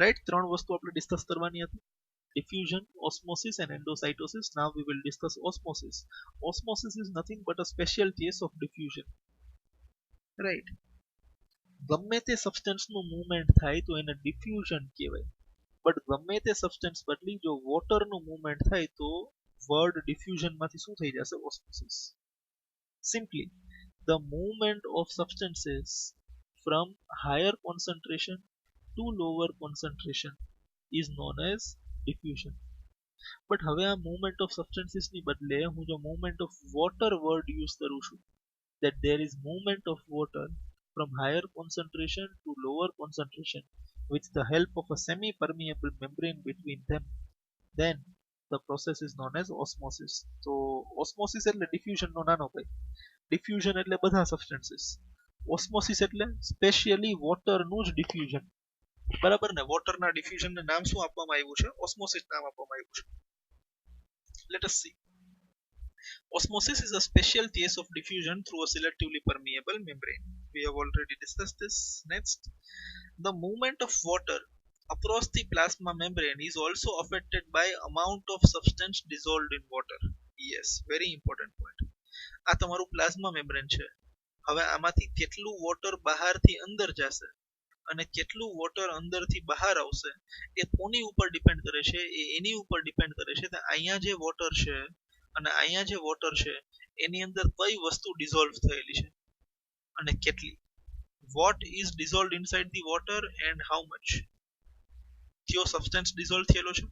Right, ત્રણ વસ્તુ આપણે ડિસ્કસ કરવાની હતી. Diffusion, osmosis and endocytosis. Now we will discuss osmosis. Osmosis is nothing but a special case of diffusion. Right. ગમે તે સબસ્ટન્સનું મૂવમેન્ટ થાય તો એને ડિફ્યુઝન કહેવાય. બટ ગમે તે સબસ્ટન્સ બદલી જો વોટરનું મૂવમેન્ટ થાય તો વર્ડ ડિફ્યુઝનમાંથી શું થઈ જશે? Osmosis. Simply, the movement of substances from higher concentration to lower concentration is known as diffusion. But હવે આ મૂવમેન્ટ ઓફ સબસ્ટન્સીસની બદલે હું જો movement of water word use કરું છું, that there is movement of water from higher concentration to lower concentration with the help of a semi-permeable membrane between them, then the process is known as osmosis. તો osmosis એટલે diffusion નો નાનો ભાઈ. diffusion એટલે બધા substances. osmosis એટલે specially વોટરનું જ diffusion. બરાબર ને? વોટરના ડિફ્યુઝનને નામ શું આપવામાં આવ્યું છે? ઓસ્મોસિસ નામ આપવામાં આવ્યું છે. Let us see. Osmosis is a special case of diffusion through a selectively permeable membrane. We have already discussed this. Next, the movement of water across the plasma membrane is also affected by amount of substance dissolved in water. Yes, very important point. આ તમારું plasma membrane છે. હવે આમાંથી કેટલું water બહારથી અંદર જશે અને કેટલું વોટર અંદરથી બહાર આવશે એ કોની ઉપર ડિપેન્ડ કરે છે? એ એની ઉપર ડિપેન્ડ કરે છે કે અહીંયા જે વોટર છે અને અહીંયા જે વોટર છે એની અંદર કઈ વસ્તુ ડિઝોલ્વ થયેલી છે અને કેટલી. What is dissolved inside the water and how much. કયો સબસ્ટન્સ ડિઝોલ્વ થયેલો છે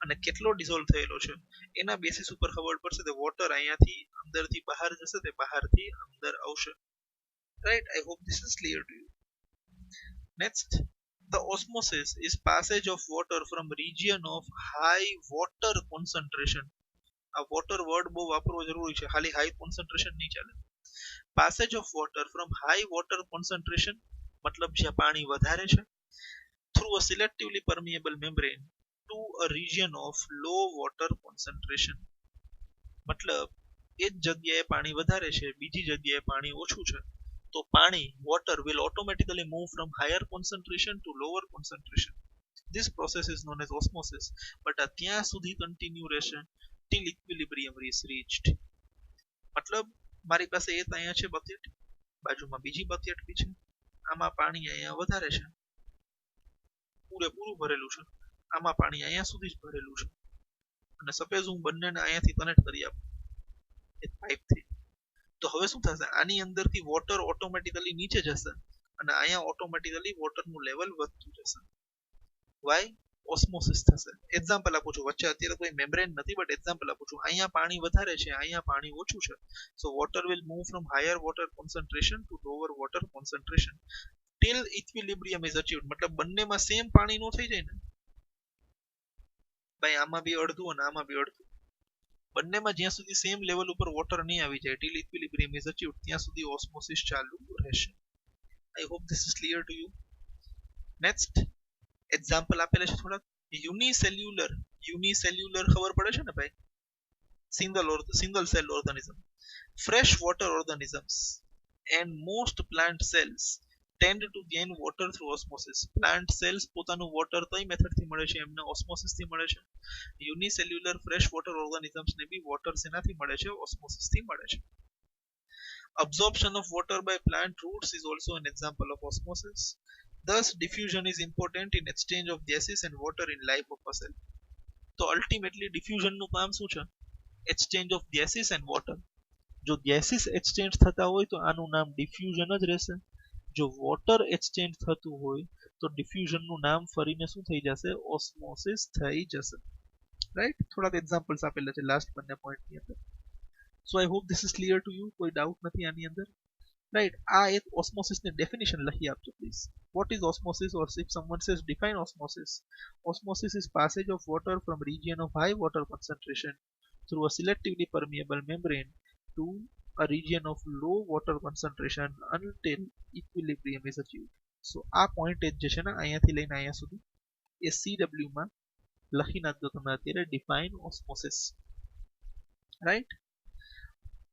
અને કેટલો ડિઝોલ્વ થયેલો છે એના બેસિસ ઉપર ખબર પડશે કે વોટર અહીંયાથી અંદરથી બહાર જશે તે બહારથી અંદર આવશે. Right, I hope this is clear to you. Next, the osmosis is passage of water from region of high water concentration. આ water word બહુ વાપરવો જરૂરી છે, ખાલી high concentration નહીં ચાલે. Passage of water from high water concentration મતલબ જ્યાં પાણી વધારે છે through a selectively permeable membrane to a region of low water concentration. મતલબ એક જગ્યાએ પાણી વધારે છે બીજી જગ્યાએ પાણી ઓછું છે તો પાણી water will automatically move from higher concentration to lower concentration. This process is known as osmosis, but ત્યાં સુધી continue રહેશે till equilibrium is reached. મતલબ મારી પાસે એ અહીંયા છે બકેટ, બાજુમાં બીજી બકેટ બી છે, આમાં પાણી અહીંયા વધારે છે, પૂરેપૂરું ભરેલું છે, આમાં પાણી અહીંયા સુધી જ ભરેલું છે અને સપોઝ હું બંનેને અહીંયાથી કનેક્ટ કરી આપું એક પાઇપથી, તો હવે શું થશે? આની અંદરથી વોટર ઓટોમેટિકલી નીચે જશે અને અહીંયા ઓટોમેટિકલી વોટરનું લેવલ વધતું જશે. વાય? ઓસ્મોસિસ થશે. એક્ઝામ્પલ આપું છું, વચ્ચે અત્યારે કોઈ મેમ્બ્રેન નથી બટ એક્ઝામ્પલ આપું છું. અહીંયા પાણી વધારે છે અહીંયા પાણી ઓછું છે, so water will move from higher water concentration to lower water concentration till equilibrium is achieved. મતલબ બંનેમાં સેમ પાણી નો થઈ જાય ને ભાઈ, આમાં બી અડધું અને આમાં બી અડધું, બંનેમાં જ્યાં સુધી સેમ લેવલ ઉપર વોટર નહીં આવી જાય ટિલ ઇક્વિલિબ્રિયમ ઇઝ અચીવ્ડ ત્યાં સુધી ઓસ્મોસિસ ચાલુ રહેશે. I hope this is clear to you. Next example આપેલા છે થોડાક. યુનિસેલ્યુલર ખબર પડે છે ને ભાઈ, single cell organism. Fresh water organisms and most plant cells tend to gain water through osmosis. Plant cells પોતાનું વોટર કઈ મેથડથી મળે છે? એમને ઓસ્મોસિસ થી મળે છે. યુનિસેલ્યુલર ફ્રેશ વોટર ઓર્ગેનિઝમ્સ ને બી વોટર શેનાથી મળે છે? ઓસ્મોસિસ થી મળે છે. Absorption of water by plant roots is also an example of osmosis. Thus, diffusion is important in exchange of gases and water in life of a cell. તો ultimately diffusion નું કામ શું છે? Exchange of gases and water. જો gases exchange થતા હોય તો આનું નામ ડિફ્યુઝન જ રહેશે. જો વોટર એક્સચેન્જ થતું હોય તો ડિફ્યુઝન નું નામ ફરીને શું થઈ જશે? ઓસ્મોસિસ થઈ જશે. રાઈટ, થોડાક એક્ઝામ્પલ્સ આપેલા છે લાસ્ટ બંને પોઈન્ટની અંદર. So I hope this is clear to you. કોઈ ડાઉટ નથી આની અંદર? રાઈટ, આ એક ઓસ્મોસિસની ડેફિનેશન લખી આપજો please. What is osmosis? Or if someone says define osmosis, osmosis is passage of water from region of high water concentration through a selectively permeable membrane to a region of low water concentration until equilibrium is achieved. So આ point જે છે ને અહીંયાથી લઈને અહીંયા સુધી એ CW માં લખી નાખજો તમે અત્યારે ડિફાઇન ઓસ્મોસિસ. રાઈટ,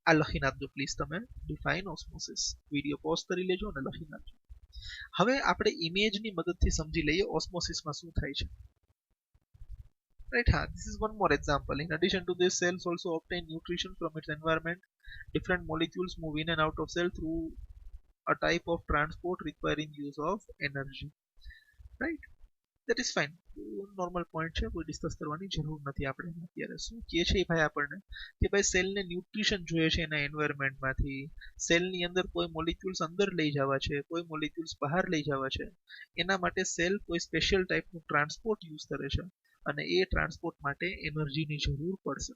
આ લખી નાખજો પ્લીઝ તમે ડિફાઇન ઓસ્મોસિસ. વિડીયો પોઝ કરી લેજો અને લખી નાખજો. હવે આપણે ઇમેજની મદદથી સમજી લઈએ ઓસ્મોસિસમાં શું થાય છે. Right, this is one more example. In addition to this, cells also obtain nutrition from its environment. Different molecules move in and out of cell through a type of transport requiring use of energy. Right, that is fine. Normal point છે, કોઈ discuss કરવાની જરૂર નથી. આપણે અત્યારે શું કહે છે ભાઈ આપણને કે ભાઈ સેલને ન્યુટ્રિશન જોઈએ છે એના એન્વાયરમેન્ટમાંથી. સેલની અંદર કોઈ મોલિક્યુલ્સ અંદર લઈ જવા છે, કોઈ મોલિક્યુલ્સ બહાર લઈ જવા છે, એના માટે સેલ કોઈ સ્પેશિયલ ટાઈપનું ટ્રાન્સપોર્ટ યુઝ કરે છે અને એ ટ્રાન્સપોર્ટ માટે એનર્જીની જરૂર પડશે.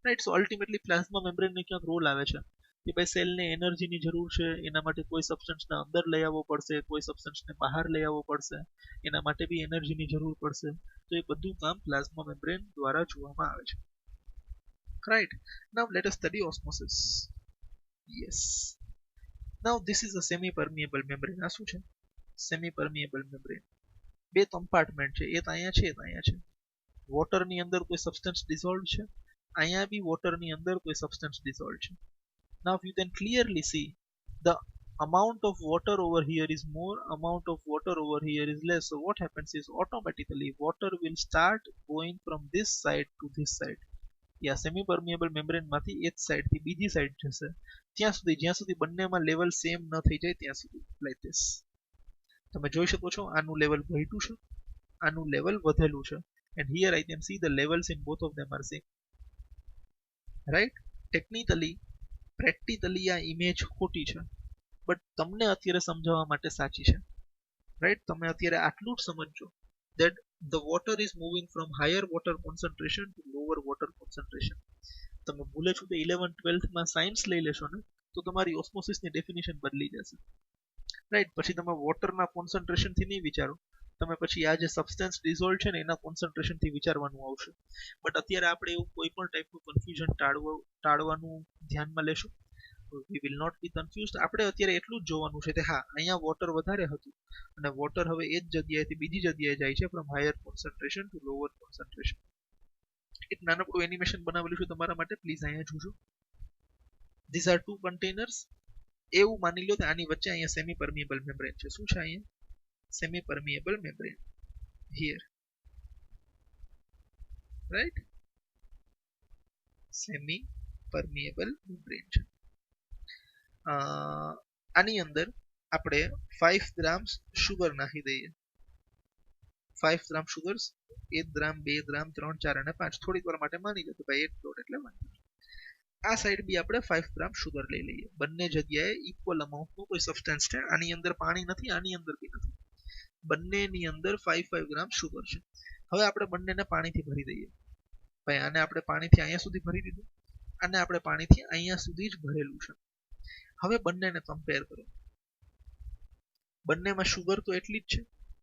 રાઈટ, સો અલ્ટિમેટલી પ્લાઝ્મા મેમ્બ્રેનને ક્યાંક રોલ આવે છે કે ભાઈ સેલને એનર્જીની જરૂર છે, એના માટે કોઈ સબસ્ટન્સને અંદર લઈ આવવો પડશે, કોઈ સબસ્ટન્સને બહાર લઈ આવવો પડશે, એના માટે બી એનર્જીની જરૂર પડશે. તો એ બધું કામ પ્લાઝ્મા મેમ્બ્રેન દ્વારા જોવામાં આવે છે. Right, now let us study osmosis. Yes, now this is a semi permeable membrane. આ શું છે? Semi permeable membrane. બે કમ્પાર્ટમેન્ટ છે, એક અહીંયા છે, એક અહીંયા છે. વોટરની અંદર કોઈ સબસ્ટન્સ ડિઝોલ્વ છે, અહીંયા બી વોટરની અંદર કોઈ સબસ્ટન્સ ડિઝોલ્વ છે. Now you can clearly see the amount of water over here is more, amount of water over here is less. So what happens is automatically water will start going from this side to this side. या semi permeable membrane માંથી એક side થી બીજી side જશે ત્યાં સુધી જ્યાં સુધી બંનેમાં લેવલ સેમ ન થઈ જાય ત્યાં સુધી. લાઈક ધીસ તમે જોઈ શકો છો, આનું લેવલ ઘટ્યું છે, આનું લેવલ વધેલું છે. and here I can see the levels in both of them are same. right, technically practically આ ઇમેજ ખોટી છે, બટ તમને અત્યારે સમજાવવા માટે સાચી છે. રાઈટ, તમે અત્યારે આટલું જ સમજજો that the water is moving from higher water concentration to lower water concentration. તમે ભૂલે છો કે 11th 12th માં સાયન્સ લઈ લેશો ને તો તમારી ઓસ્મોસિસની ડેફિનેશન બદલી જશે. રાઈટ, પછી તમે વોટરના કોન્સન્ટ્રેશનથી નહીં વિચારો, તમે પછી આ જે સબસ્ટન્સ ડિઝોલ્વ છે ને એના કોન્સન્ટ્રેશનથી વિચારવાનું આવશે. બટ અત્યારે આપણે એવું કોઈ પણ ટાઈપનું કન્ફ્યુઝન ટાળવાનું ધ્યાનમાં લેશું. we will not be confused. આપણે અત્યારે એટલું જ જોવાનું છે કે હા અહીંયા વોટર વધારે હતું અને વોટર હવે એ જ જગ્યાએથી બીજી જગ્યાએ જાય છે from higher concentration to lower concentration. એક નાનકડું એનિમેશન બનાવેલું છે તમારા માટે, પ્લીઝ અહીંયા જોજો. These are two containers. એવું માની લો કે આની વચ્ચે અહીંયા સેમી પરમિએબલ મેમ્બ્રેન છે. શું છે અહીંયા? Semi permeable membrane here. Right, semi permeable membrane છે. આની અંદર આપણે 5 ગ્રામ્સ શુગર નાખી દઈએ. 5 ગ્રામ શુગર, 1 ગ્રામ 2 ગ્રામ 3 4 અને 5. થોડીક વાર માટે માની લો કે ભાઈ 1 પ્લોટ એટલે 1. આ સાઈડ બી આપણે 5 ગ્રામ શુગર લઈ લઈએ. બંને જગ્યાએ ઇક્વલ અમાઉન્ટનું કોઈ સબસ્ટન્સ છે. આની અંદર પાણી નથી, આની અંદર બી નથી. બંનેની અંદર 5 ગ્રામ શુગર છે. હવે આપણે બંનેને પાણીથી ભરી દઈએ. ભાઈ આને આપણે પાણીથી અહીંયા સુધી ભરી દીધું, આને આપણે પાણીથી અહીંયા સુધી જ ભરેલું છે. હવે બંનેને કમ્પેર કરો. બંનેમાં શુગર તો એટલી જ છે,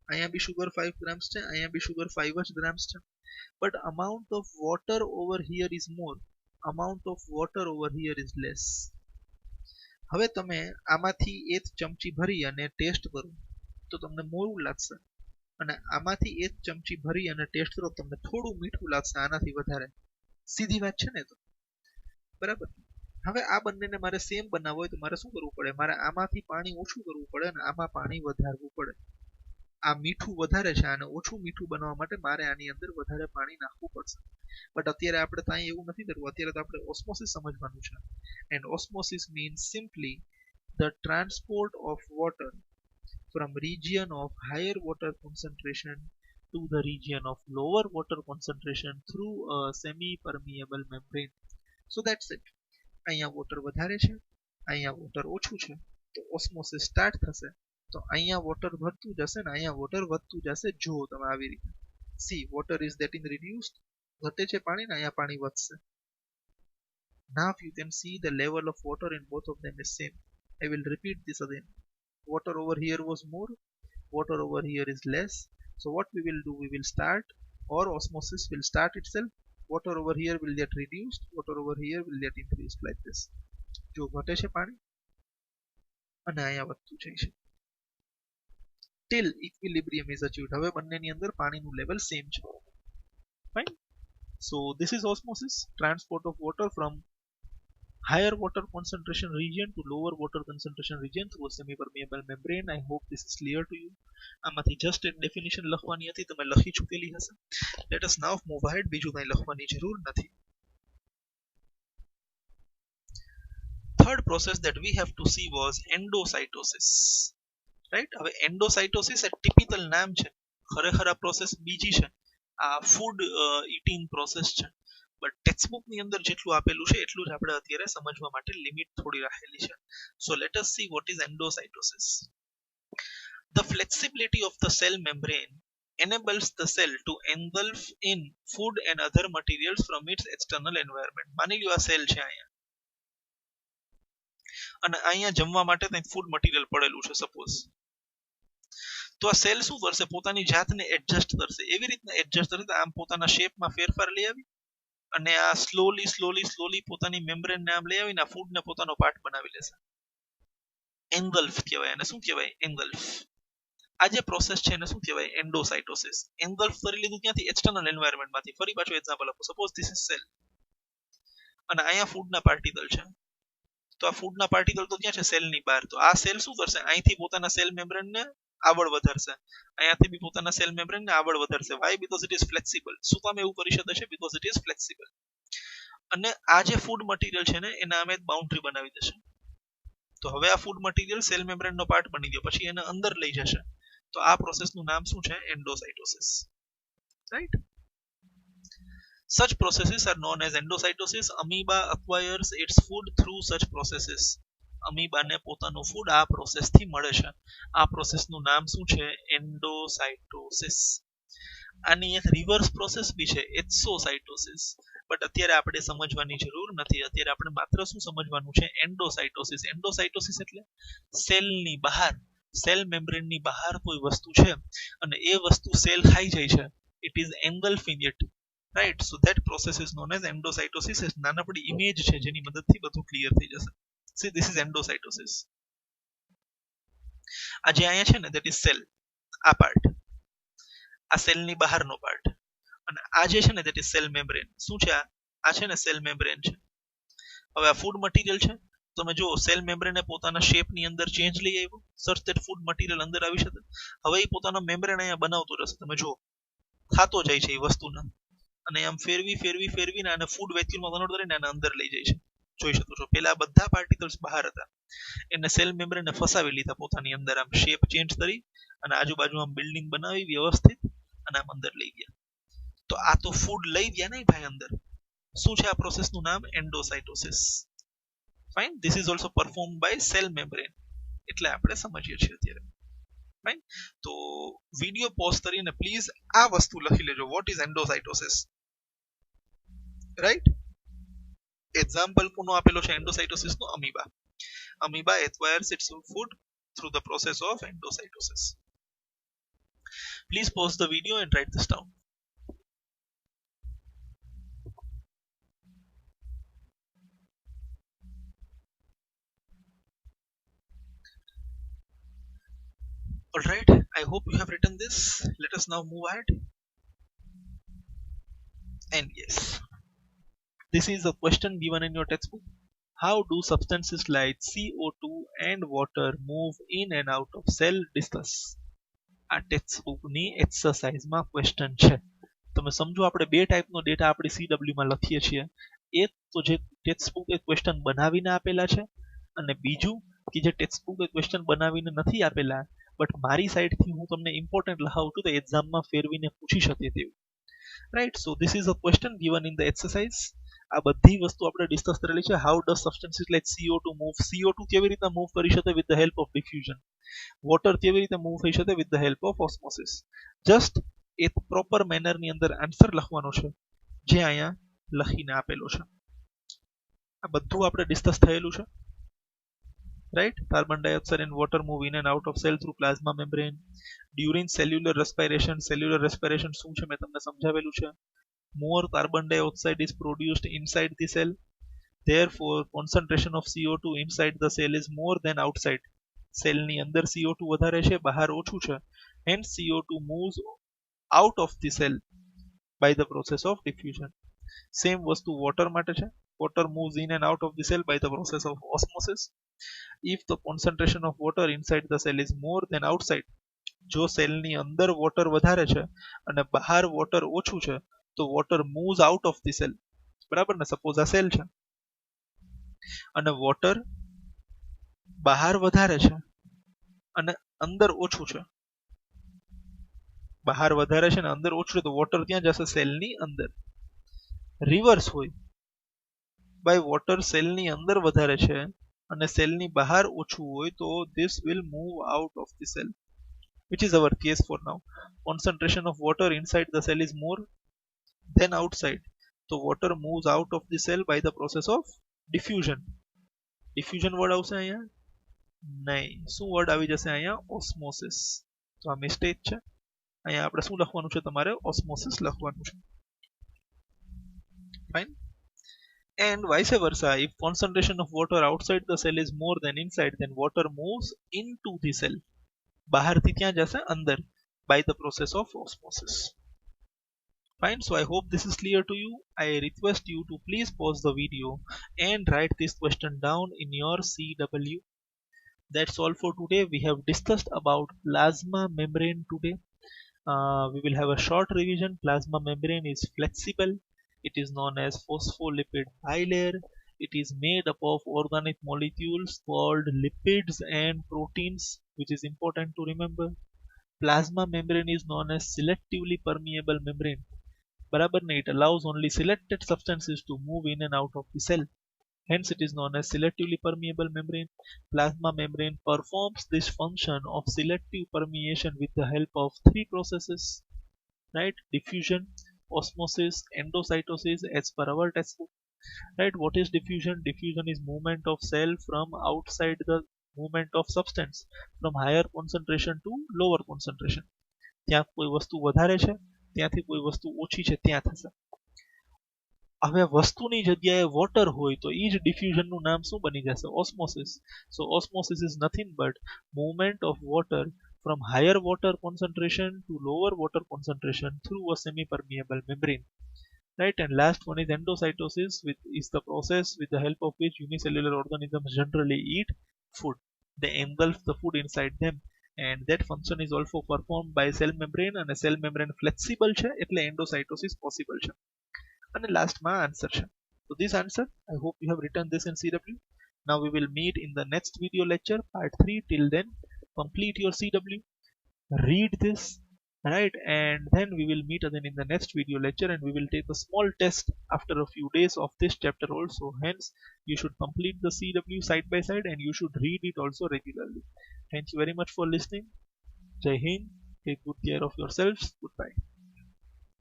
અહીંયા બી શુગર 5 ગ્રામ્સ છે, અહીંયા બી શુગર 5 જ ગ્રામ્સ છે. But amount of water over here is more, amount of water over here is less. હવે તમે આમાંથી એક ચમચી ભરી અને ટેસ્ટ કરો તો તમને મોરું લાગશે, અને આમાંથી એક ચમચી ભરી અને ટેસ્ટ કરો તમને થોડું મીઠું લાગશે આનાથી વધારે. સીધી વાત છે ને? તો બરાબર. હવે આ બંનેને મારે સેમ બનાવવું હોય તો મારે શું કરવું પડે? મારે આમાંથી પાણી ઓછું કરવું પડે અને આમાં પાણી વધારવું પડે. આ મીઠું વધારે છે, આને ઓછું મીઠું બનાવવા માટે મારે આની અંદર વધારે પાણી નાખવું પડશે. બટ અત્યારે આપણે ત્યાં એવું નથી કરવું. અત્યારે તો આપણે ઓસ્મોસિસ સમજવાનું છે. And osmosis means simply the transport of water from region of higher water concentration to the region of lower water concentration through a semi-permeable membrane. So that's it. અહીંયા વોટર વધારે છે, અહીંયા વોટર ઓછું છે, તો osmosis start થશે. તો અહીંયા વોટર વધતું જશે ને અહીંયા વોટર વધતું જશે. જો તમે આવી રીતે C, water is getting reduced, ઘટે છે પાણી ને અહીંયા પાણી વધશે. Now you can see the level of water in both of them is same. I will repeat this again. Water over here was more, water over here is less. So what we will do, we will start, or osmosis will start itself. Water over here will get reduced, water over here will get increased like this. જો ઘટે છે પાણી અને અહીંયા વધતું જાય છે till equilibrium is achieved. હવે બંનેની અંદર પાણીનું લેવલ સેમ છે. Fine. So this is osmosis, transport of water from higher water concentration region to lower water concentration region through a semi-permeable membrane. I hope this is clear to you. આમાંથી just એક definition લખવાની હતી, તમે લખી ચૂકેલી હશે. Let us now move ahead. બીજું કંઈ લખવાની જરૂર નથી. Third process that we have to see was endocytosis. Right? હવે endocytosis એ typical નામ છે. ખરેખર આ પ્રોસેસ બીજી છે. આ ફૂડ ઇટિંગ પ્રોસેસ છે. બટ ટેક્સ્ટબુક ની અંદર જેટલું આપેલું છે એટલું જ આપણે અત્યારે સમજવા માટે લિમિટ થોડી રાખેલી છે. So let S see what is endocytosis. The flexibility of the cell membrane enables the cell to engulf in food and other materials from its external environment. માની લ્યો આ સેલ છે અહીંયા અને અહીંયા જમવા માટે કંઈક ફૂડ મટીરિયલ પડેલું છે સપોઝ. તો આ સેલ શું કરશે, પોતાની જાતને એડજસ્ટ કરશે. એવી રીતના એડજસ્ટ કરશે આમ પોતાના શેપમાં ફેરફાર લઈ આવી અને આ સ્લોલી પોતાની મેમ્બ્રેનને આમ લઈ આવીને આ ફૂડને પોતાનો પાર્ટ બનાવી લેશે. એન્ગલ્ફ કહેવાય. અને શું કહેવાય? એન્ગલ્ફ. આ જે પ્રોસેસ છે એને શું કહેવાય? એન્ડોસાઇટોસિસ. એન્ગલ્ફ કરી લીધું ક્યાંથી? એક્સટર્નલ એન્વાયરમેન્ટમાંથી. ફરી પાછું એક્ઝામ્પલ આપો. સપોઝ ધીસ ઇઝ સેલ અને અહીંયા ફૂડના પાર્ટિકલ છે. તો આ ફૂડના પાર્ટિકલ તો ક્યાં છે? સેલની બહાર. તો આ સેલ શું કરશે? અહીંથી પોતાના સેલ મેમ્બ્રેનને આગળ વધારશે, અહીંયાથી બી પોતાના સેલ મેમ્બ્રેનને આગળ વધારશે. Why? Because it is flexible. શું કામ એવું કરી શકે છે? Because it is flexible. અને આ જે ફૂડ મટીરિયલ છે ને એના અમે બાઉન્ડ્રી બનાવી દેશે. તો હવે આ ફૂડ મટીરિયલ સેલ મેમ્બ્રેનનો પાર્ટ બની ગયો, પછી એને અંદર લઈ જશે. તો આ પ્રોસેસનું નામ શું છે? એન્ડોસાઇટોસિસ. Right? Such processes are known as endocytosis. Amoeba acquires its food through such processes. અમીબાને પોતાનું ફૂડ આ પ્રોસેસથી મળે છે. આ પ્રોસેસનું નામ શું છે? એન્ડોસાઇટોસિસ. આની એક રિવર્સ પ્રોસેસ બી છે, એક્સોસાઇટોસિસ. બટ અત્યારે આપણે સમજવાની જરૂર નથી. અત્યારે આપણે માત્ર શું સમજવાનું છે? એન્ડોસાઇટોસિસ. એન્ડોસાઇટોસિસ એટલે સેલની બહાર, સેલ મેમ્બ્રેનની બહાર કોઈ વસ્તુ છે અને એ વસ્તુ સેલ ખાઈ જાય છે. It is engulfing it. Right? So that process is known as endocytosis. નાનકડી ઇમેજ છે જેની મદદથી બધું ક્લિયર થઈ જશે. See, this is endocytosis. આ જે અહીંયા છે ને that is cell. આ પાર્ટ, આ સેલની બહારનો પાર્ટ. અને આ જે છે ને that is cell membrane. શું છે આ? આ છે ને સેલ મેમ્બ્રેન છે. હવે આ ફૂડ મટીરિયલ છે. તમે જો સેલ મેમ્બ્રેને પોતાના શેપની અંદર ચેન્જ લઈ આવ્યો, સચ ધેટ ફૂડ મટીરિયલ અંદર આવી શકે. હવે એ પોતાનો મેમ્બ્રેન અહીંયા બનાવતો રહેશે. તમે જો ખાતો જાય છે એ વસ્તુને અને આમ ફેરવીને આને ફૂડ વેક્યુમમાં કન્વર્ટ કરીને આને અંદર લઈ જાય છે. જોઈ શકો છો પેલા બધા પાર્ટિકલ્સ બહાર હતા, એને સેલ મેમ્બ્રેને ફસાવી લીધા પોતાની અંદર, આમ શેપ ચેન્જ કરી અને આજુબાજુ આમ બિલ્ડિંગ બનાવી વ્યવસ્થિત અને આમ અંદર લઈ ગયા. તો આ તો ફૂડ લઈ ગયા નહીં ભાઈ અંદર. શું છે આ પ્રોસેસનું નામ? Endocytosis. Fine. This is also perform by cell membrane. એટલે આપણે સમજીએ છીએ અત્યારે. ફાઇન. તો વિડીયો પોઝ કરીને પ્લીઝ આ વસ્તુ લખી લેજો, what is endocytosis. Right? Example કોનો આપેલો છે એન્ડોસાઇટોસિસ નો? Amoeba. Amoeba acquires its food through the process of endocytosis. Please pause the video and write this down. All right, I hope you have written this. Let us now move ahead. And yes, this is a question given in your textbook. How do substances like CO2 and water move in and out of cell? Discuss. આ ટેક્સ્ટબુકની એક્સરસાઇઝમાં question છે. તમે સમજો આપણે બે ટાઈપનો data આપણી CW માં લખીએ છીએ. એક તો જે ટેક્સ્ટબુકે ક્વેશ્ચન બનાવીને આપેલા છે અને બીજું કે જે ટેક્સ્ટબુકે ક્વેશ્ચન બનાવીને નથી આપેલા બટ મારી સાઈડથી હું તમને ઇમ્પોર્ટન્ટ લખાવું છું તો એક્ઝામમાં ફેરવીને પૂછી શકે તેવું. Right? So this is a question given in the exercise. આ બધી વસ્તુ આપણે ડિસ્કસ કરેલી છે. How does substances like CO2 move? CO2 કેવી રીતના મૂવ કરી શકે with the help of diffusion? Water કેવી રીતે મૂવ થઈ શકે with the help of osmosis? Just એક પ્રોપર મેનરની અંદર આન્સર લખવાનો છે જે અહીંયા લખીને આપેલો છે. આ બધું આપણે ડિસ્કસ થયેલું છે. Right? Carbon dioxide and water move in and out of cell through plasma membrane during cellular respiration. Cellular respiration શું છે મેં તમને સમજાવેલું છે. More carbon dioxide is produced inside the cell. Therefore, concentration of CO2 inside the cell is more than outside. સેલની અંદર CO2 વધારે છે, બહાર ઓછું છે. Hence CO2 moves out of the cell by the process of diffusion. Same વસ્તુ water માટે છે. Water moves in and out of the cell by the process of osmosis. If the concentration of water inside the cell is more than outside, જો સેલની અંદર water વધારે છે અને બહાર વોટર ઓછું છે તો water moves out of the cell. બરાબર ને? સપોઝ આ સેલ છે અને વોટર બહાર વધારે છે અને અંદર ઓછું છે. બહાર વધારે છે ને અંદર ઓછું છે તો વોટર ત્યાં જશે સેલની અંદર. રિવર્સ હોય, બાય વોટર સેલની અંદર વધારે છે અને સેલની બહાર ઓછું હોય તો this will move out of the cell, which is our case for now. Concentration of water inside the cell is more than outside, so water moves out of the cell by the process of diffusion. diffusion word આવશે અહીંયા? નહીં. શું word આવી જશે અહીંયા? Osmosis. તો આ mistake છે. અહીંયા આપણે શું લખવાનું છે? તમારે ઓસ્મોસિસ લખવાનું છે. Fine. And vice versa, if concentration of water outside the cell is more than inside, then water moves into the cell. બહારથી ક્યાં જશે? અંદર. By the process of osmosis. Fine. So I hope this is clear to you. I request you to please pause the video and write this question down in your CW. That's all for today. We have discussed about plasma membrane today. We will have a short revision. Plasma membrane is flexible. It is known as phospholipid bilayer. It is made up of organic molecules called lipids and proteins, which is important to remember. Plasma membrane is known as selectively permeable membrane. બરાબર ને? It allows only selected substances to move in and out of the cell. Hence it is known as selectively permeable membrane. Plasma membrane performs this function of selective permeation with the help of three processes, right? Diffusion, osmosis, endocytosis, as per our textbook. Right? What is diffusion? Diffusion is movement of cell from outside the movement of substance from higher concentration to lower concentration. ત્યાં કોઈ વસ્તુ વધારે છે, ત્યાંથી કોઈ વસ્તુ ઓછી છે ત્યાં થશે. હવે વસ્તુની જગ્યાએ વોટર હોય તો એ જ ડિફ્યુઝનનું નામ શું બની જશે? Osmosis. So osmosis is nothing but movement of water from higher water concentration to lower water concentration through a semi-permeable membrane. Right? And last one is endocytosis, which is the process with the help of which unicellular organisms generally eat food. They engulf the food inside them, and that function is also performed by cell membrane, and a cell membrane flexible છે એટલે endocytosis possible છે. And last my answer છે. So this answer, I hope you have written this in CW. Now we will meet in the next video lecture part 3. Till then, complete your CW, read this, right? And then we will meet again in the next video lecture, and we will take a small test after a few days of this chapter also. Hence you should complete the CW side by side, and you should read it also regularly. Thank you very much for listening. Jai Hind. Take good care of yourselves. Goodbye.